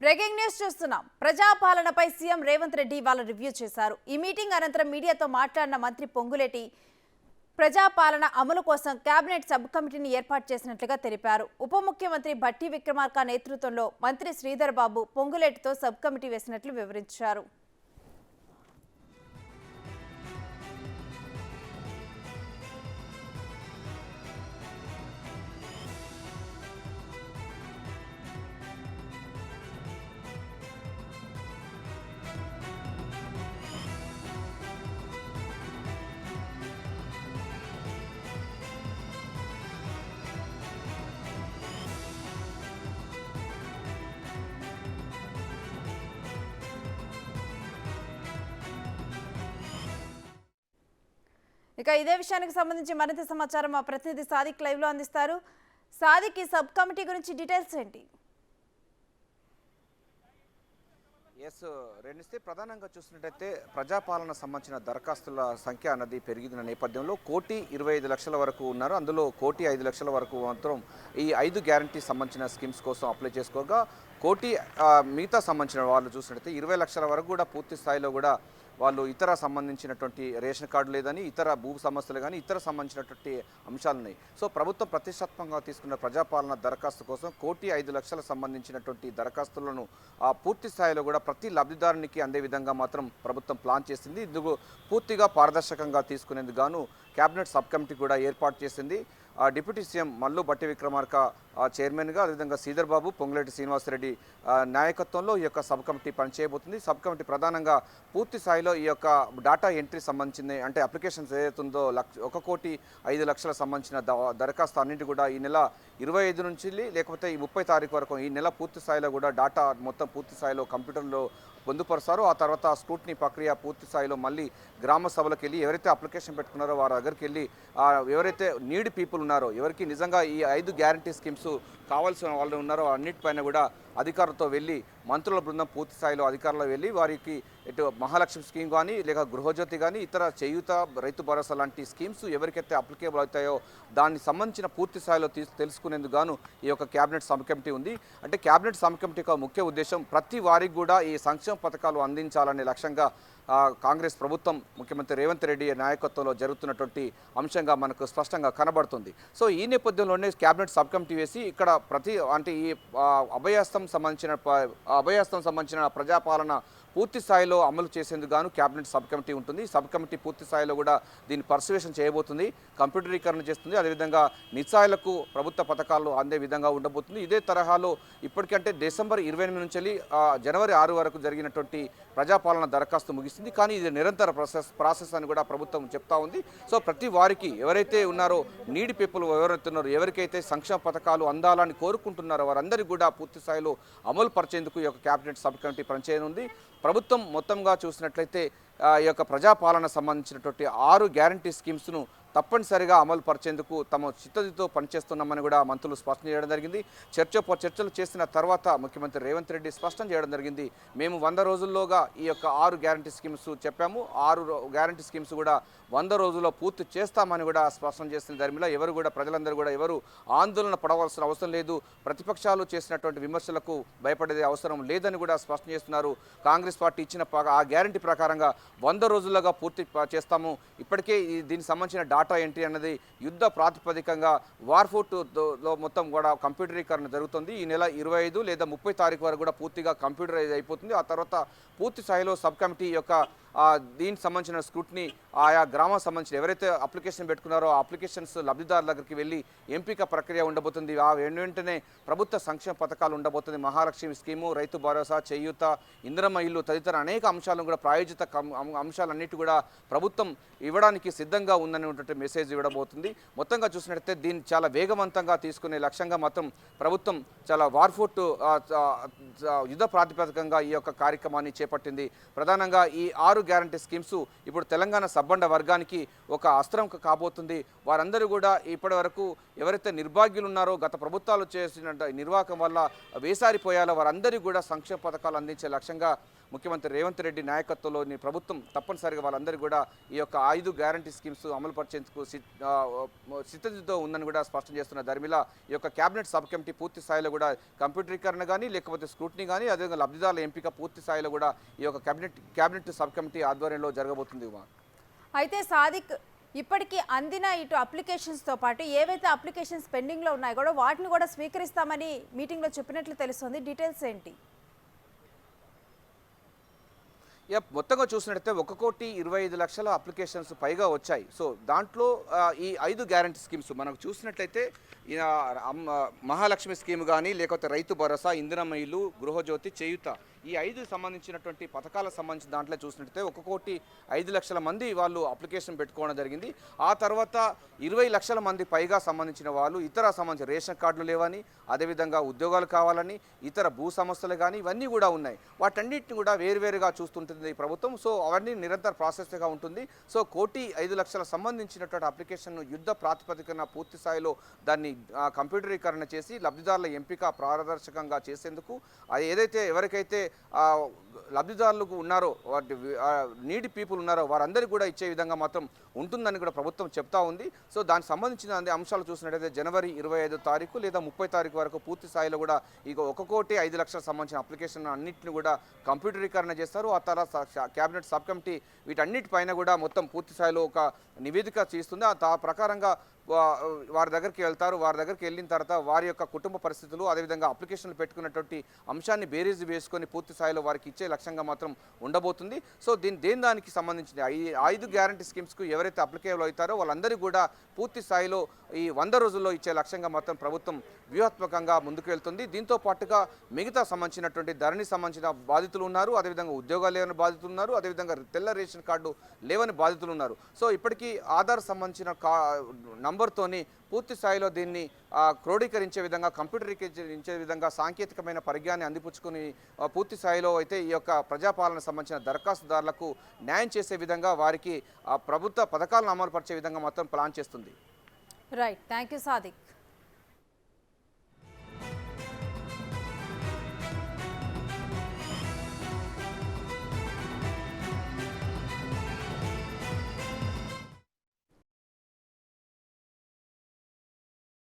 Breaking news చూస్తున్నాం. ప్రజాపాలనపై CM Revanth Reddy ఇవాళ review చేశారు. ఈ మీటింగ్ అనంతరం మీడియాతో మాట్లాడిన మంత్రి పొంగులేటి ప్రజాపాలన అమలు కోసం కేబినెట్ సబ్ కమిటీని ఏర్పాటు చేసినట్లుగా తెలిపారు. ఉప ముఖ్యమంత్రి భట్టి విక్రమార్క నేతృత్వంలో మంత్రి శ్రీధర్ బాబు పొంగులేటితో సబ్ కమిటీ వేసినట్లు వివరించారు. ఇక ఇదే విషయానికి సంబంధించి మరింత సమాచారం మా ప్రతినిధి సాదిక్ లైవ్ లో అందిస్తారు. సాదిక్, ఈ సబ్ కమిటీ గురించి డీటెయిల్స్ ఏంటి? రెండిస్తే ప్రధానంగా చూసినట్టయితే ప్రజాపాలన సంబంధించిన దరఖాస్తుల సంఖ్య అన్నది పెరిగిన నేపథ్యంలో 1,25,00,000 వరకు ఉన్నారు. అందులో 1,05,00,000 వరకు మాత్రం ఈ 5 గ్యారంటీ సంబంధించిన స్కీమ్స్ కోసం అప్లై చేసుకోగా, మిగతా సంబంధించిన వాళ్ళు చూసినట్టయితే 20,00,000 వరకు కూడా పూర్తి స్థాయిలో కూడా వాళ్ళు ఇతర సంబంధించినటువంటి రేషన్ కార్డు లేదని, ఇతర భూ సమస్యలు కానీ ఇతర సంబంధించినటువంటి అంశాలు ఉన్నాయి. సో ప్రభుత్వం ప్రతిష్టాత్మకంగా తీసుకున్న ప్రజాపాలన దరఖాస్తు కోసం 1,05,00,000 సంబంధించినటువంటి దరఖాస్తులను పూర్తి స్థాయిలో కూడా ప్రతి లబ్ధిదారునికి అందే విధంగా మాత్రం ప్రభుత్వం ప్లాన్ చేసింది. ఇందుకు పూర్తిగా పారదర్శకంగా తీసుకునేందుకు గాను కేబినెట్ సబ్ కమిటీ కూడా ఏర్పాటు చేసింది. డిప్యూటీ సీఎం మల్లు భట్టి విక్రమార్క చైర్మన్గా, అదేవిధంగా శ్రీధర్ బాబు, పొంగులేటి శ్రీనివాసరెడ్డి నాయకత్వంలో ఈ యొక్క సబ్ కమిటీ పనిచేయబోతుంది. సబ్ కమిటీ ప్రధానంగా పూర్తి స్థాయిలో ఈ యొక్క డేటా ఎంట్రీ సంబంధించింది, అంటే అప్లికేషన్స్ ఏదైతుందో 1,05,00,000 సంబంధించిన దరఖాస్తు అన్నింటి కూడా ఈ నెల 25 నుంచి లేకపోతే ఈ 30 తారీఖు వరకు ఈ నెల పూర్తి స్థాయిలో కూడా డేటా మొత్తం పూర్తి స్థాయిలో కంప్యూటర్లో పొందుపరుస్తారు. ఆ తర్వాత స్క్రూటినీ ప్రక్రియ పూర్తి స్థాయిలో మళ్ళీ గ్రామ సభలకు వెళ్ళి ఎవరైతే అప్లికేషన్ పెట్టుకున్నారో వారి దగ్గరికి వెళ్ళి ఎవరైతే నీడ్ పీపుల్ ఉన్నారో, ఎవరికి నిజంగా ఈ 5 గ్యారంటీ స్కీమ్స్ కావాల్సిన వాళ్ళు ఉన్నారో అన్నిటిపైన కూడా అధికారులతో వెళ్ళి మంత్రుల బృందం పూర్తి స్థాయిలో అధికారులు వెళ్ళి వారికి ఇటు మహాలక్ష్మి స్కీమ్ కానీ, లేక గృహజ్యోతి కానీ, ఇతర చేయూత, రైతు భరోసా లాంటి స్కీమ్స్ ఎవరికైతే అప్లికేబుల్ అవుతాయో దానికి సంబంధించిన పూర్తి స్థాయిలో తెలుసుకునేందుకు గాను ఈ యొక్క కేబినెట్ సబ్ కమిటీ ఉంది. అంటే కేబినెట్ సబ్ కమిటీ యొక్క ముఖ్య ఉద్దేశం ప్రతి వారికి కూడా ఈ సంక్షేమ పథకాలు అందించాలనే లక్ష్యంగా కాంగ్రెస్ ప్రభుత్వం ముఖ్యమంత్రి రేవంత్ రెడ్డి నాయకత్వంలో జరుగుతున్నటువంటి అంశంగా మనకు స్పష్టంగా కనబడుతుంది. సో ఈ నేపథ్యంలోనే కేబినెట్ సబ్ కమిటీ వేసి ఇక్కడ అంటే ఈ అభయహస్తం సంబంధించిన ప్రజాపాలన పూర్తి స్థాయిలో అమలు చేసేందుకు గాను కేబినెట్ సబ్ కమిటీ ఉంటుంది. సబ్ కమిటీ పూర్తి స్థాయిలో కూడా దీన్ని పర్సువేషన్ చేయబోతుంది, కంప్యూటరీకరణ చేస్తుంది. అదేవిధంగా నిస్సాయులకు ప్రభుత్వ పథకాలు అందే విధంగా ఉండబోతుంది. ఇదే తరహాలో ఇప్పటికంటే డిసెంబర్ 28 నుంచి జనవరి 6 వరకు జరిగినటువంటి ప్రజాపాలన దరఖాస్తు ముగిస్తుంది. కానీ ఇది నిరంతర ప్రాసెస్ అని కూడా ప్రభుత్వం చెప్తా ఉంది. సో ప్రతి వారికి ఎవరైతే ఉన్నారో నీడ్ పీపుల్ ఎవరైతే ఉన్నారో, ఎవరికైతే సంక్షేమ పథకాలు అందాలని కోరుకుంటున్నారో వారందరికీ కూడా పూర్తి స్థాయిలో అమలు పరిచేందుకు ఈ యొక్క కేబినెట్ సబ్ కమిటీ పనిచేయనుంది. ప్రభుత్వం మొత్తంగా చూసినట్లయితే ఈ యొక్క ప్రజాపాలన సంబంధించినటువంటి 6 గ్యారంటీ స్కీమ్స్ను తప్పనిసరిగా అమలు పరిచేందుకు తమ చిత్తశుద్ధితో పనిచేస్తున్నామని కూడా మంత్రులు స్పష్టం చేయడం జరిగింది. చర్చలు చేసిన తర్వాత ముఖ్యమంత్రి రేవంత్ రెడ్డి స్పష్టం చేయడం జరిగింది, మేము 100 రోజుల్లోగా ఈ యొక్క 6 గ్యారంటీ స్కీమ్స్ చెప్పాము, 6 గ్యారంటీ స్కీమ్స్ కూడా 100 రోజుల్లో పూర్తి చేస్తామని కూడా స్పష్టం చేసిన ధర్మిలా ప్రజలందరూ కూడా ఎవరు ఆందోళన పడవలసిన అవసరం లేదు, ప్రతిపక్షాలు చేసినటువంటి విమర్శలకు భయపడేది అవసరం లేదని కూడా స్పష్టం చేస్తున్నారు. కాంగ్రెస్ పార్టీ ఇచ్చిన ఆ గ్యారంటీ ప్రకారంగా 100 రోజుల్లోగా పూర్తి చేస్తాము. ఇప్పటికే దీనికి సంబంధించిన డాటా ఎంట్రీ అన్నది యుద్ధ ప్రాతిపదికంగా వార్ఫోర్ట్లో మొత్తం కూడా కంప్యూటరీకరణ జరుగుతుంది. ఈ నెల 25 లేదా 30 తారీఖు వరకు కూడా పూర్తిగా కంప్యూటరైజ్ అయిపోతుంది. ఆ తర్వాత పూర్తి స్థాయిలో సబ్ కమిటీ యొక్క దీనికి సంబంధించిన స్క్రూటినీ ఆయా గ్రామానికి సంబంధించిన ఎవరైతే అప్లికేషన్ పెట్టుకున్నారో ఆ అప్లికేషన్స్ లబ్ధిదారుల దగ్గరికి వెళ్ళి ఎంపిక ప్రక్రియ ఉండబోతుంది. ఆ వెంటనే ప్రభుత్వ సంక్షేమ పథకాలు ఉండబోతుంది. మహాలక్ష్మి స్కీము, రైతు భరోసా, చేయూత, ఇందిరమ్మ ఇల్లు తదితర అనేక అంశాలను కూడా ప్రాయోజిత అంశాలన్నిటి కూడా ప్రభుత్వం ఇవ్వడానికి సిద్ధంగా ఉందనేటువంటి మెసేజ్ ఇవ్వబోతుంది. మొత్తంగా చూసినట్లయితే దీన్ని చాలా వేగవంతంగా తీసుకునే లక్ష్యంగా మాత్రం ప్రభుత్వం చాలా వార్ఫోర్ట్ యుద్ధ ప్రాతిపదికంగా ఈ యొక్క కార్యక్రమాన్ని చేపట్టింది. ప్రధానంగా ఈ 6 గ్యారంటీ స్కీమ్స్ ఇప్పుడు తెలంగాణ సబ్బండ వర్గానికి ఒక అస్త్రం కాబోతుంది. వారందరూ కూడా ఇప్పటి వరకు ఎవరైతే నిర్భాగ్యులు ఉన్నారో, గత ప్రభుత్వాలు చేసిన నిర్వాహకం వల్ల వేసారిపోయాలో వారందరికీ కూడా సంక్షేమ పథకాలు అందించే లక్ష్యంగా ముఖ్యమంత్రి రేవంత్ రెడ్డి నాయకత్వంలోని ప్రభుత్వం తప్పనిసరిగా వాళ్ళందరికీ కూడా ఈ యొక్క 5 గ్యారంటీ స్కీమ్స్ అమలు పరిచేందుకు సిద్ధతతో ఉందని కూడా స్పష్టం చేస్తున్న ధర్మిల ఈ యొక్క కేబినెట్ సబ్ కమిటీ పూర్తి స్థాయిలో కూడా కంప్యూటరీకరణ కానీ లేకపోతే స్క్రూటినీ కానీ అదేవిధంగా లబ్ధిదారుల ఎంపిక పూర్తి స్థాయిలో కూడా ఈ యొక్క కేబినెట్ సబ్ కమిటీ ఆధ్వర్యంలో జరగబోతుంది ఉమా. అయితే సాదిక్ ఇప్పటికీ అందిన ఇటు అప్లికేషన్స్తో పాటు ఏవైతే అప్లికేషన్స్ పెండింగ్లో ఉన్నాయో కూడా వాటిని కూడా స్వీకరిస్తామని మీటింగ్లో చెప్పినట్లు తెలుస్తుంది. డీటెయిల్స్ ఏంటి? మొత్తంగా చూసినట్టయితే 1,25,00,000 అప్లికేషన్స్ పైగా వచ్చాయి. సో దాంట్లో ఈ 5 గ్యారంటీ స్కీమ్స్ మనకు చూసినట్లయితే మహాలక్ష్మి స్కీమ్ కానీ లేకపోతే రైతు భరోసా, ఇందిరమ్మ ఇల్లు, గృహజ్యోతి, చేయూత ఈ 5 సంబంధించినటువంటి పథకాలకు సంబంధించిన దాంట్లో చూసినట్టయితే 1,05,00,000 మంది వాళ్ళు అప్లికేషన్ పెట్టుకోవడం జరిగింది. ఆ తర్వాత 20,00,000 మంది పైగా సంబంధించిన వాళ్ళు ఇతర సంబంధించిన రేషన్ కార్డులు లేవని, అదేవిధంగా ఉద్యోగాలు కావాలని, ఇతర భూ సమస్యలు కానీ ఇవన్నీ కూడా ఉన్నాయి. వాటన్నిటిని కూడా వేరువేరుగా చూస్తుంటుంది ఈ ప్రభుత్వం. సో అవన్నీ నిరంతర ప్రాసెస్గా ఉంటుంది. సో 1,05,00,000 సంబంధించినటువంటి అప్లికేషన్ను యుద్ధ ప్రాతిపదికన పూర్తి స్థాయిలో దాన్ని కంప్యూటరీకరణ చేసి లబ్ధిదారుల ఎంపిక పారదర్శకంగా చేసేందుకు ఏదైతే ఎవరికైతే లబ్ధిదారులకు ఉన్నారో వాటి నీడి పీపుల్ ఉన్నారో వారందరికీ కూడా ఇచ్చే విధంగా మాత్రం ఉంటుందని కూడా ప్రభుత్వం చెప్తా ఉంది. సో దానికి సంబంధించిన అంశాలు చూసినట్టయితే జనవరి 25 తారీఖు లేదా 30 తారీఖు వరకు పూర్తి స్థాయిలో కూడా ఇక 1,05,00,000 సంబంధించిన అప్లికేషన్ అన్నింటిని కూడా కంప్యూటరీకరణ చేస్తారు. ఆ తర్వాత కేబినెట్ సబ్ కమిటీ వీటన్నిటిపైన కూడా మొత్తం పూర్తి స్థాయిలో ఒక నివేదిక చేస్తుంది. ఆ ప్రకారంగా వారి దగ్గరికి వెళ్తారు. వారి దగ్గరికి వెళ్ళిన తర్వాత వారి యొక్క కుటుంబ పరిస్థితులు అదేవిధంగా అప్లికేషన్లు పెట్టుకున్నటువంటి అంశాన్ని బేరీజు వేసుకొని పూర్తి స్థాయిలో వారికి ఇచ్చే లక్ష్యంగా మాత్రం ఉండబోతుంది. సో దానికి సంబంధించిన ఈ 5 గ్యారంటీ స్కీమ్స్కు ఎవరైతే అప్లికేబుల్ అవుతారో వాళ్ళందరికీ కూడా పూర్తి స్థాయిలో ఈ 100 రోజుల్లో ఇచ్చే లక్ష్యంగా మాత్రం ప్రభుత్వం వ్యూహాత్మకంగా ముందుకు వెళ్తుంది. దీంతో పాటుగా మిగతా సంబంధించినటువంటి ధరణి సంబంధించిన బాధితులు ఉన్నారు, అదేవిధంగా ఉద్యోగాలు లేవని బాధితులు ఉన్నారు, అదేవిధంగా తెల్ల రేషన్ కార్డు లేవని బాధితులు ఉన్నారు. సో ఇప్పటికీ ఆధార్ సంబంధించిన నంబర్తోని పూర్తి స్థాయిలో దీన్ని క్రోడీకరించే విధంగా కంప్యూటరీకరించే విధంగా సాంకేతికమైన పరిజ్ఞానాన్ని అందిపుచ్చుకొని పూర్తి స్థాయిలో అయితే ఈ యొక్క ప్రజాపాలన సంబంధించిన దరఖాస్తుదారులకు న్యాయం చేసే విధంగా వారికి ప్రభుత్వ పథకాలను అమలు పరిచే విధంగా మాత్రం ప్లాన్ చేస్తుంది. Right, thank you Sadiq.